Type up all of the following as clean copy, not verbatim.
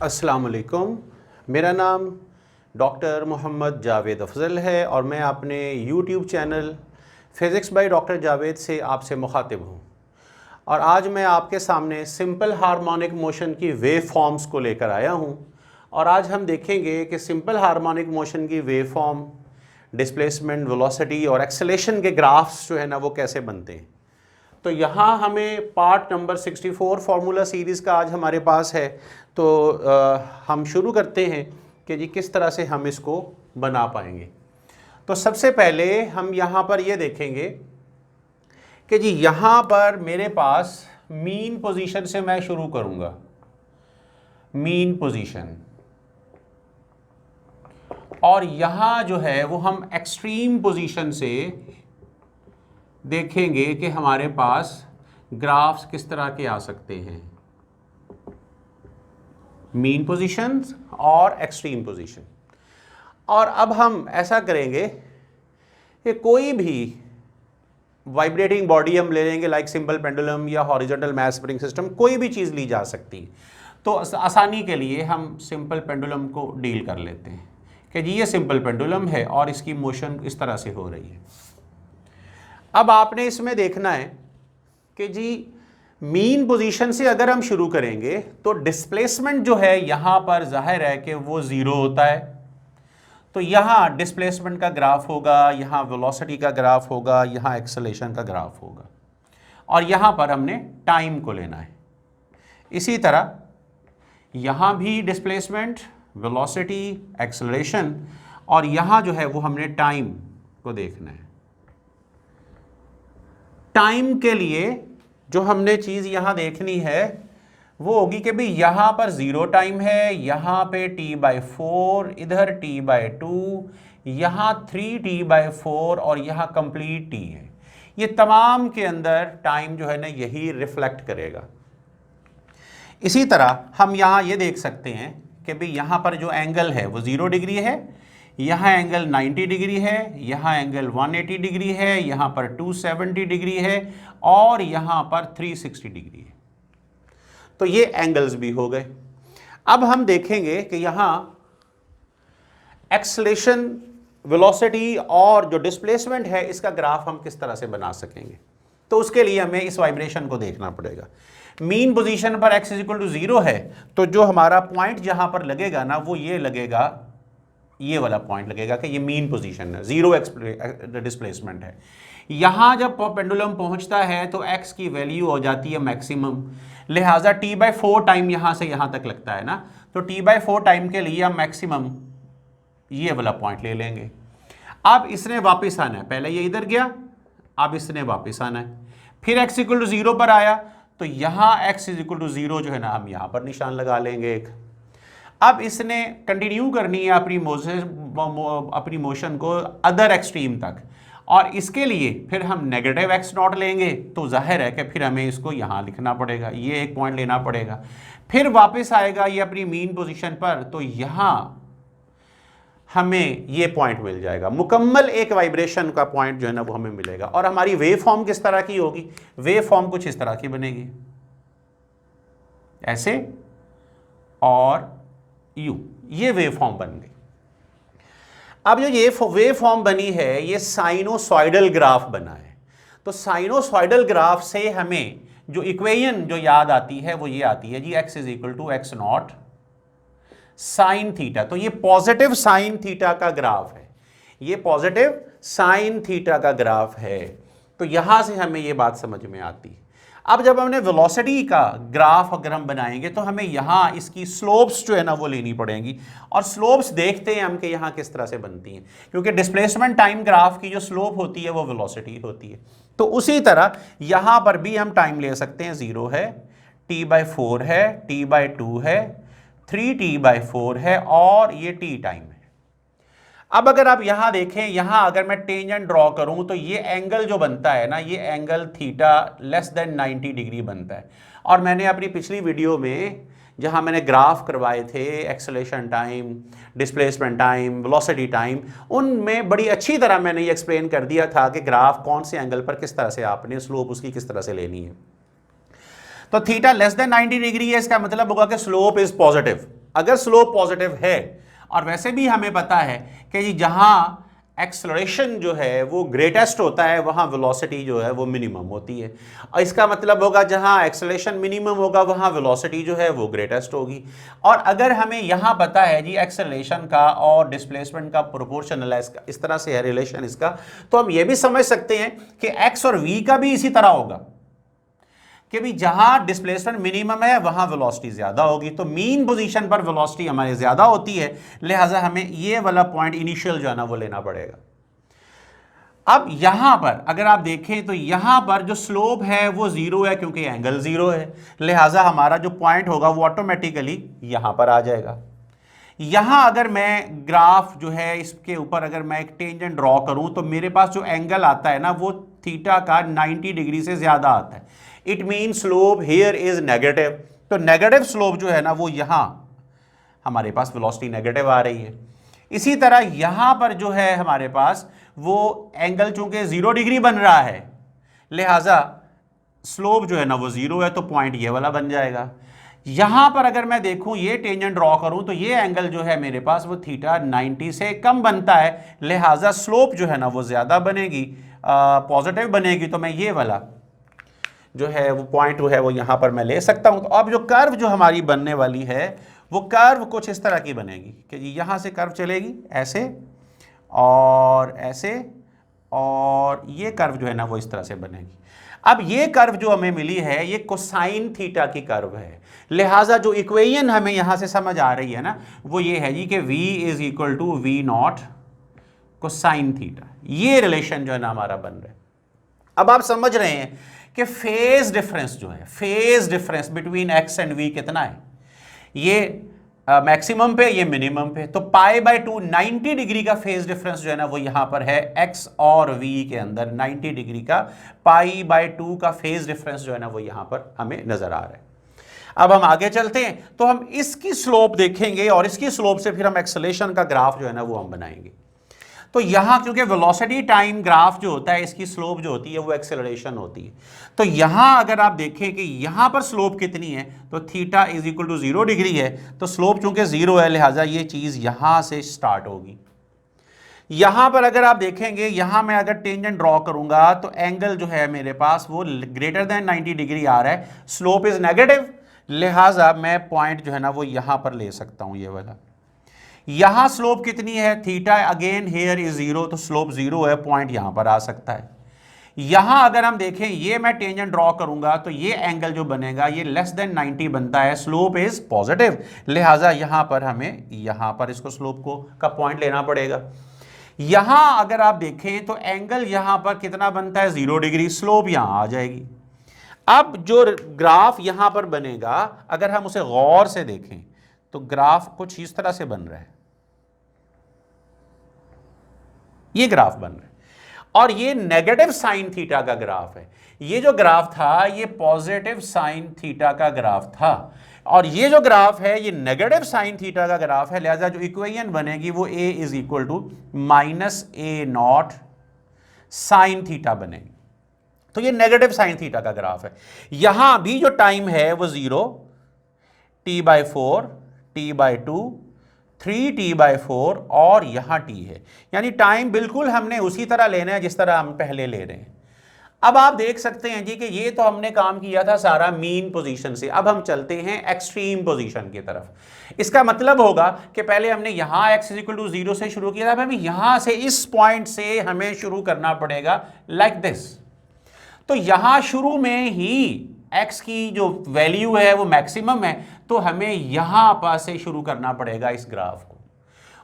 अस्सलाम वालेकुम। मेरा नाम डॉक्टर मोहम्मद जावेद अफजल है और मैं अपने YouTube channel physics by doctor Javed से आपसे मुखातिब हूँ। और आज मैं आपके सामने सिंपल हार्मोनिक मोशन की वेव फॉर्म्स को लेकर आया हूँ। और आज हम देखेंगे कि सिंपल हार्मोनिक मोशन की वेव फॉर्म, डिस्प्लेसमेंट, वेलोसिटी और एक्सेलेरेशन के ग्राफ्स जो है ना वो कैसे बनते हैं। तो यहाँ हमें पार्ट नंबर 64 फार्मूला सीरीज़ का आज हमारे पास है। तो हम शुरू करते हैं कि जी किस तरह से हम इसको बना पाएंगे। तो सबसे पहले हम यहाँ पर ये देखेंगे कि जी यहाँ पर मेरे पास मीन पोजीशन से मैं शुरू करूँगा। मीन पोजीशन, और यहाँ जो है वो हम एक्सट्रीम पोजीशन से देखेंगे कि हमारे पास ग्राफ्स किस तरह के आ सकते हैं, मीन पोजीशन और एक्सट्रीम पोजीशन। और अब हम ऐसा करेंगे कि कोई भी वाइब्रेटिंग बॉडी हम ले लेंगे, लाइक सिंपल पेंडुलम या हॉरिजॉन्टल मैस स्प्रिंग सिस्टम, कोई भी चीज़ ली जा सकती है। तो आसानी के लिए हम सिंपल पेंडुलम को डील कर लेते हैं कि जी ये सिंपल पेंडुलम है और इसकी मोशन इस तरह से हो रही है। अब आपने इसमें देखना है कि जी मीन पोजीशन से अगर हम शुरू करेंगे तो डिस्प्लेसमेंट जो है यहाँ पर जाहिर है कि वो ज़ीरो होता है। तो यहाँ डिस्प्लेसमेंट का ग्राफ होगा, यहाँ वेलोसिटी का ग्राफ होगा, यहाँ एक्सेलेरेशन का ग्राफ होगा, और यहाँ पर हमने टाइम को लेना है। इसी तरह यहाँ भी डिस्प्लेसमेंट, वेलोसिटी, एक्सेलेरेशन, और यहाँ जो है वो हमने टाइम को देखना है। टाइम के लिए जो हमने चीज़ यहाँ देखनी है वो होगी कि भाई यहाँ पर 0 टाइम है, यहाँ पे t/4, इधर t/2, यहाँ 3t/4 और यहाँ कंप्लीट t है। ये तमाम के अंदर टाइम जो है ना यही रिफ्लेक्ट करेगा। इसी तरह हम यहाँ ये देख सकते हैं कि भाई यहाँ पर जो एंगल है वो 0 डिग्री है, यहाँ एंगल 90 डिग्री है, यहाँ एंगल 180 डिग्री है, यहाँ पर 270 डिग्री है और यहाँ पर 360 डिग्री है। तो ये एंगल्स भी हो गए। अब हम देखेंगे कि यहाँ एक्सेलेरेशन, वेलोसिटी और जो डिस्प्लेसमेंट है इसका ग्राफ हम किस तरह से बना सकेंगे। तो उसके लिए हमें इस वाइब्रेशन को देखना पड़ेगा। मीन पोजीशन पर x = 0 है तो जो हमारा पॉइंट जहाँ पर लगेगा ना वो ये लगेगा, ये वाला पॉइंट लगेगा कि ये मीन पोजीशन है, 0 डिस्प्लेसमेंट है। यहाँ जब पेंडुलम पहुँचता है तो x की वैल्यू हो जाती है मैक्सिमम, लिहाजा t/4 टाइम यहाँ से यहाँ तक लगता है ना, तो t/4 टाइम के लिए हम मैक्सिमम ये वाला पॉइंट ले लेंगे। अब इसने वापस आना है, पहले ये इधर गया, अब इसने वापस आना है, फिर x = 0 पर आया तो यहाँ x = 0 जो है ना हम यहाँ पर निशान लगा लेंगे एक। अब इसने कंटिन्यू करनी है अपनी मोशन को अदर एक्सट्रीम तक, और इसके लिए फिर हम नेगेटिव x0 लेंगे। तो जाहिर है कि फिर हमें इसको यहाँ लिखना पड़ेगा, ये एक पॉइंट लेना पड़ेगा, फिर वापस आएगा ये अपनी मीन पोजीशन पर, तो यहाँ हमें ये पॉइंट मिल जाएगा, मुकम्मल एक वाइब्रेशन का पॉइंट जो है ना वो हमें मिलेगा। और हमारी वेव फॉर्म किस तरह की होगी, वेव फॉर्म कुछ इस तरह की बनेगी, ऐसे और यू, ये वेव फॉर्म बन गई। अब जो ये वेव फॉर्म बनी है ये साइनोसॉइडल ग्राफ बना है। तो साइनोसॉइडल ग्राफ से हमें जो इक्वेशन जो याद आती है वो ये आती है जी x = x0 साइन थीटा। तो ये पॉजिटिव साइन थीटा का ग्राफ है, ये पॉजिटिव साइन थीटा का ग्राफ है। तो यहां से हमें ये बात समझ में आती है। अब जब हमने वेलोसिटी का ग्राफ अगर हम बनाएंगे तो हमें यहाँ इसकी स्लोप्स जो है ना वो लेनी पड़ेंगी, और स्लोप्स देखते हैं हम कि यहाँ किस तरह से बनती हैं, क्योंकि डिस्प्लेसमेंट टाइम ग्राफ की जो स्लोप होती है वो वेलोसिटी होती है। तो उसी तरह यहाँ पर भी हम टाइम ले सकते हैं, 0 है, t/4 है, t/2 है, 3t/4 है और ये t टाइम है। अब अगर आप यहां देखें, यहां अगर मैं टेंजेंट ड्रॉ करूं तो ये एंगल जो बनता है ना, ये एंगल थीटा <90 डिग्री बनता है। और मैंने अपनी पिछली वीडियो में जहां मैंने ग्राफ करवाए थे acceleration time, displacement time, velocity time, उनमें बड़ी अच्छी तरह मैंने ये एक्सप्लेन कर दिया था कि ग्राफ कौन से एंगल पर किस तरह से आपने स्लोप उसकी किस तरह से लेनी है। तो थीटा <90 डिग्री है, इसका मतलब होगा कि स्लोप इज पॉजिटिव। अगर स्लोप पॉजिटिव है, और वैसे भी हमें पता है कि जी जहां एक्सेलरेशन जो है वो ग्रेटेस्ट होता है वहां वेलोसिटी जो है वो मिनिमम होती है, और इसका मतलब होगा जहां एक्सेलरेशन मिनिमम होगा वहां वेलोसिटी जो है वो ग्रेटेस्ट होगी। और अगर हमें यहां पता है जी एक्सेलरेशन का और डिस्प्लेसमेंट का प्रोपोर्शनल है, इसका इस तरह से है रिलेशन इसका, तो हम ये भी समझ सकते हैं कि एक्स और वी का भी इसी तरह होगा कि भी जहां डिस्प्लेसमेंट मिनिमम है वहां वेलोसिटी ज्यादा होगी, तो मीन पोजीशन पर वेलोसिटी हमारी ज्यादा होती है, लिहाजा हमें ये वाला पॉइंट इनिशियल जो है ना वो लेना पड़ेगा। अब यहां पर अगर आप देखें तो यहां पर जो स्लोप है वो जीरो है क्योंकि एंगल जीरो है, लिहाजा हमारा जो पॉइंट होगा वो ऑटोमेटिकली यहां पर आ जाएगा। यहां अगर मैं ग्राफ जो है इसके ऊपर अगर मैं एक टेंजेंट ड्रॉ करूं तो मेरे पास जो एंगल आता है ना वो थीटा का 90 डिग्री से ज्यादा आता है। It mean slope here is negative, तो नेगेटिव स्लोप जो है ना वो यहां हमारे पास वेलोसिटी नेगेटिव आ रही है। इसी तरह यहां पर जो है हमारे पास वो एंगल चूंकि 0 डिग्री बन रहा है, लिहाजा स्लोप जो है ना वो जीरो है, तो पॉइंट ये वाला बन जाएगा। यहां पर अगर मैं देखूं ये टेंजेंट ड्रॉ करूं तो ये एंगल जो है मेरे पास वो थीटा 90 से कम बनता है, लिहाजा स्लोप जो है ना वो ज्यादा बनेगी, पॉजिटिव बनेगी, तो मैं ये वाला जो है वो पॉइंट है वो यहां पर मैं ले सकता हूं। तो अब जो कर्व जो हमारी बनने वाली है वो कर्व कुछ इस तरह की बनेगी कि यहां से कर्व चलेगी ऐसे और ऐसे, और ये कर्व जो है ना वो इस तरह से बनेगी। अब ये कर्व जो हमें मिली है ये कोसाइन थीटा की कर्व है, लिहाजा जो इक्वेशन हमें यहां से समझ आ रही है ना वो ये है जी कि v is equal to V naught cosine theta, ये रिलेशन जो है ना हमारा बन रहा है। अब आप समझ रहे हैं कि फेज डिफरेंस जो है, phase difference between X and V कितना है, ये मैक्सिमम पे ये मिनिमम पे, तो पाई बाय 2 90 डिग्री का फेज डिफरेंस जो है ना वो यहां पर है एक्स और वी के अंदर, 90 डिग्री का पाई बाय 2 का फेज डिफरेंस जो है ना वो यहां पर हमें नजर आ रहा है। अब हम आगे चलते हैं तो हम इसकी स्लोप देखेंगे और इसकी स्लोप से फिर हम एक्सेलरेशन का ग्राफ जो है ना वो हम बनाएंगे। तो यहां क्योंकि वेलोसिटी टाइम ग्राफ जो होता है इसकी स्लोप जो होती है वो एक्सेलरेशन होती है, तो यहां अगर आप देखें कि यहां पर स्लोप कितनी है तो theta is equal to 0 degree है, तो स्लोप चूंकि 0 है लिहाजा ये चीज यहां से स्टार्ट होगी। यहां पर अगर आप देखेंगे यहां मैं अगर टेंजेंट ड्रॉ करूंगा तो एंगल जो है मेरे पास वो ग्रेटर देन 90 डिग्री आ रहा है, स्लोप इज नेगेटिव, लिहाजा मैं पॉइंट जो है ना वो यहां पर ले सकता हूं ये वाला। यहां स्लोप कितनी है थीटा, अगेन हेयर इज 0, तो स्लोप 0 है, पॉइंट यहां पर आ सकता है। यहां अगर हम देखें ये मैं टेंजेंट ड्रॉ करूंगा तो ये एंगल जो बनेगा ये लेस देन 90 बनता है, स्लोप इज पॉजिटिव, लिहाजा यहां पर हमें यहां पर इसको स्लोप को का पॉइंट लेना पड़ेगा। यहां अगर आप देखें तो एंगल यहां पर कितना बनता है 0 डिग्री, स्लोप यहां आ जाएगी। अब जो ग्राफ यहां पर बनेगा अगर हम उसे गौर से देखें तो ग्राफ कुछ इस तरह से बन रहा है, ये ग्राफ बन रहा है, और ये नेगेटिव साइन थीटा का ग्राफ है। ये जो ग्राफ था ये पॉजिटिव साइन थीटा का ग्राफ था, और ये जो ग्राफ है ये नेगेटिव साइन थीटा का ग्राफ है, लिहाजा जो इक्वेशन बनेगी वो a is equal to minus A naught sine theta बनेगी। तो ये नेगेटिव साइन थीटा का ग्राफ है। यहां भी जो टाइम है वो 0, t/4, t/2, 3t/4 और यहां t है, यानी टाइम बिल्कुल हमने उसी तरह लेना है जिस तरह हम पहले ले रहे हैं। अब आप देख सकते हैं जी कि ये तो हमने काम किया था सारा मीन पोजीशन से, अब हम चलते हैं एक्सट्रीम पोजीशन की तरफ। इसका मतलब होगा कि पहले हमने यहां x = 0 से शुरू किया था, अभी यहां से इस पॉइंट से हमें शुरू करना पड़ेगा लाइक दिस। तो यहां शुरू में ही x की जो वैल्यू है वो मैक्सिमम है, तो हमें यहां पर से शुरू करना पड़ेगा इस ग्राफ को।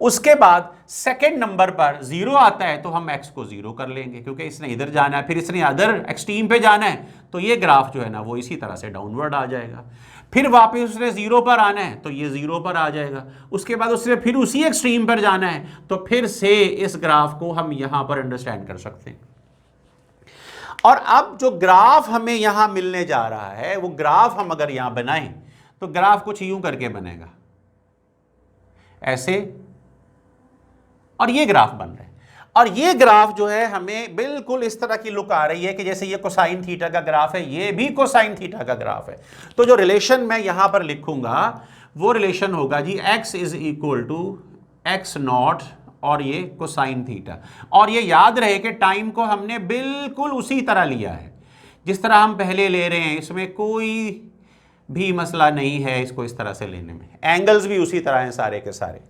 उसके बाद सेकंड नंबर पर 0 आता है तो हम x को 0 कर लेंगे क्योंकि इसने इधर जाना है, फिर इसने अदर एक्सट्रीम पे जाना है, तो ये ग्राफ जो है ना वो इसी तरह से डाउनवर्ड आ जाएगा। फिर वापस उसने 0 पर आना है तो ये 0 पर आ जाएगा। उसके बाद उसने फिर उसी एक्सट्रीम पर जाना है, तो फिर से इस ग्राफ को हम यहां पर अंडरस्टैंड कर सकते हैं। और अब जो ग्राफ हमें यहां मिलने जा रहा है वो ग्राफ हम अगर यहां बनाएं तो ग्राफ कुछ यूं करके बनेगा ऐसे, और ये ग्राफ बन रहा है, और ये ग्राफ जो है हमें बिल्कुल इस तरह की लुक आ रही है कि जैसे ये कोसाइन थीटा का ग्राफ है, ये भी कोसाइन थीटा का ग्राफ है। तो जो रिलेशन मैं यहां पर लिखूंगा वो रिलेशन होगा जी x is equal to X naught और ये कोसाइन थीटा। और ये याद रहे कि टाइम को हमने बिल्कुल उसी तरह लिया है जिस तरह हम पहले ले रहे हैं, इसमें कोई भी मसला नहीं है इसको इस तरह से लेने में। एंगल्स भी उसी तरह हैं सारे के सारे।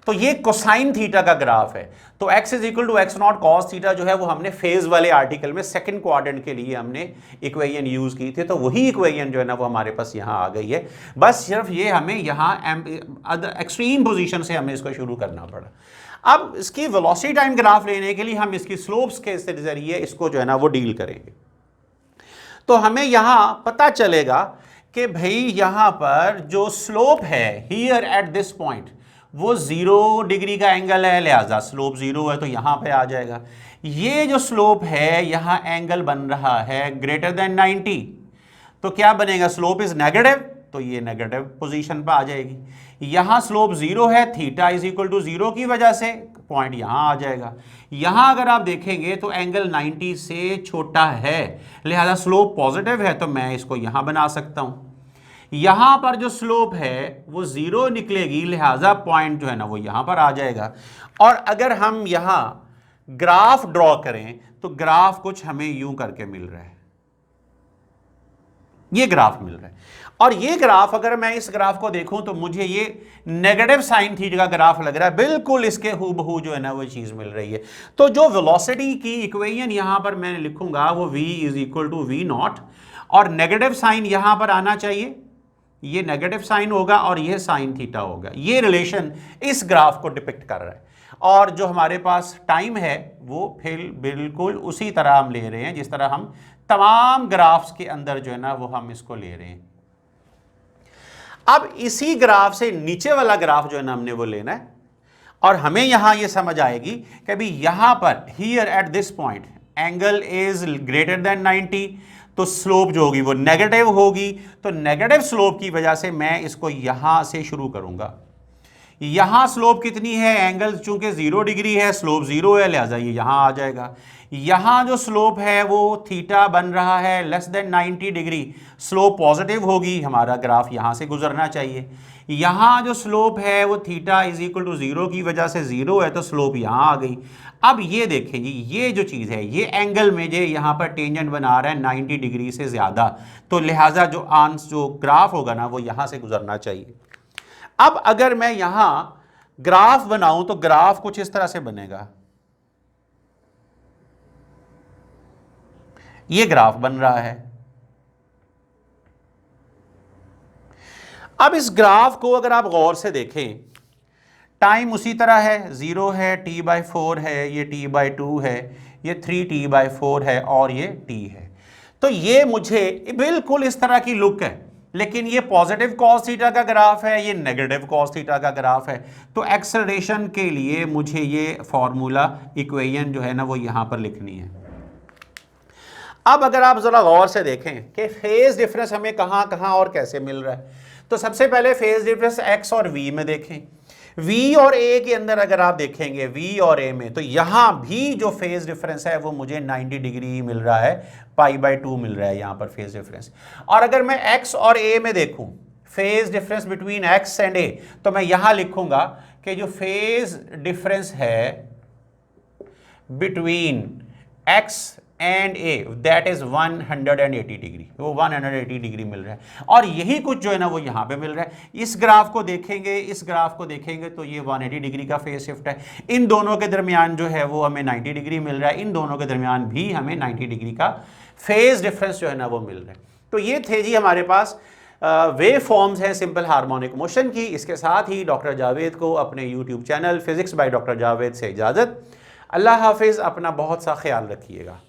तो ये कोसाइन थीटा का ग्राफ है। तो x is equal to X naught cos theta जो है वो हमने फेज वाले आर्टिकल में सेकंड क्वाड्रेंट के लिए हमने इक्वेशन यूज की थी, तो वही इक्वेशन जो है ना वो हमारे पास यहां आ गई है। बस सिर्फ ये हमें यहां एक्सट्रीम पोजीशन से हमें इसको शुरू करना पड़ा। अब इसकी वेलोसिटी टाइम ग्राफ लेने के लिए हम इसकी स्लोप्स के जरिए इसको जो है ना वो डील करेंगे। तो हमें यहां पता चलेगा कि भाई यहां पर जो स्लोप है हियर एट दिस पॉइंट वो 0 डिग्री का एंगल है, लिहाजा स्लोप 0 है तो यहां पे आ जाएगा। ये जो स्लोप है यहां एंगल बन रहा है ग्रेटर देन 90, तो क्या बनेगा, स्लोप इज नेगेटिव, तो ये नेगेटिव पोजीशन पे आ जाएगी। यहां स्लोप 0 है, थीटा इज इक्वल टू 0 की वजह से पॉइंट यहां आ जाएगा। यहां अगर आप देखेंगे तो एंगल 90 से छोटा है, लिहाजा स्लोप पॉजिटिव है, तो मैं इसको यहां बना सकता हूं। यहां पर जो स्लोप है वो 0 निकलेगी, लिहाजा पॉइंट जो है ना वो यहां पर आ जाएगा। और अगर हम यहां ग्राफ ड्रॉ करें तो ग्राफ कुछ हमें यूं करके मिल रहा है, ये ग्राफ मिल रहा है। और ये ग्राफ अगर मैं इस ग्राफ को देखूं तो मुझे ये नेगेटिव साइन थीटा का ग्राफ लग रहा है, बिल्कुल इसके हूबहू जो है ना वो चीज मिल रही है। तो जो वेलोसिटी की इक्वेशन यहां पर मैं लिखूंगा वो v is equal to v naught, और नेगेटिव साइन यहां पर आना चाहिए, ये नेगेटिव साइन होगा और ये साइन थीटा होगा। ये रिलेशन इस ग्राफ को डिपिक्ट कर रहा है। और जो हमारे पास टाइम है वो फिर बिल्कुल उसी तरह हम ले रहे हैं जिस तरह हम तमाम ग्राफ्स के अंदर जो है ना वो हम इसको ले रहे हैं। अब इसी ग्राफ से नीचे वाला ग्राफ जो है ना हमने वो लेना है, और हमें यहां ये समझ आएगी कि भाई यहां पर here at this point angle is greater than 90, तो स्लोप जो होगी वो नेगेटिव होगी। तो नेगेटिव स्लोप की वजह से मैं इसको यहां से शुरू करूंगा। यहां स्लोप कितनी है, एंगल चूंकि 0 डिग्री है, स्लोप 0 है, लिहाजा ये यहां आ जाएगा। यहां जो स्लोप है वो थीटा बन रहा है less than 90 degree, slope positive होगी, हमारा ग्राफ यहां से गुजरना चाहिए। यहां जो स्लोप है वो थीटा इज इक्वल टू 0 की वजह से 0 है, तो स्लोप यहां आ गई। अब ये देखें जी, ये जो चीज़ है ये एंगल में जो यहाँ पर टेंजेंट बना रहा है 90 डिग्री से ज़्यादा, तो लिहाजा जो ग्राफ होगा ना वो यहाँ से गुजरना चाहिए। अब अगर मैं यहाँ ग्राफ बनाऊं तो ग्राफ कुछ इस तरह से बनेगा, ये ग्राफ बन रहा है। अब इस ग्राफ को अगर आप गौर से देखें, टाइम उसी तरह है, 0 है, t/4 है, ये t/2 है, ये 3t/4 है और ये t है। तो ये मुझे बिल्कुल इस तरह की लुक है, लेकिन ये पॉजिटिव कॉस थीटा का ग्राफ है, ये नेगेटिव कॉस थीटा का ग्राफ है। तो एक्सेलरेशन के लिए मुझे ये फॉर्मूला इक्वेशन जो है ना वो यहां पर लिखनी है। अब अगर आप जरा गौर से देखें कि फेज डिफरेंस हमें कहां कहां और कैसे मिल रहा है, तो सबसे पहले फेज डिफरेंस x और v में देखें। v और a के अंदर अगर आप देखेंगे v और a में, तो यहां भी जो फेज डिफरेंस है वो मुझे 90 डिग्री मिल रहा है, π/2 मिल रहा है यहां पर फेज डिफरेंस। और अगर मैं x और a में देखूं phase difference between x and a, तो मैं यहां लिखूंगा कि जो फेज डिफरेंस है between x and A that is 180 degree, वो 180 डिग्री मिल रहा है। और यही कुछ जो है ना वो यहां पे मिल रहा है। इस ग्राफ को देखेंगे, इस ग्राफ को देखेंगे तो ये 180 डिग्री का फेज शिफ्ट है। इन दोनों के दरमियान जो है वो हमें 90 डिग्री मिल रहा है, इन दोनों के दरमियान भी हमें 90 डिग्री का फेज डिफरेंस जो है ना वो मिल रहा है। तो ये थे जी हमारे पास वेव फॉर्म्स हैं सिंपल हार्मोनिक मोशन की। इसके साथ ही डॉक्टर जावेद को अपने YouTube channel physics by doctor Javed से इजाज़त। अल्लाह हाफिज़, अपना बहुत सा ख्याल रखिएगा।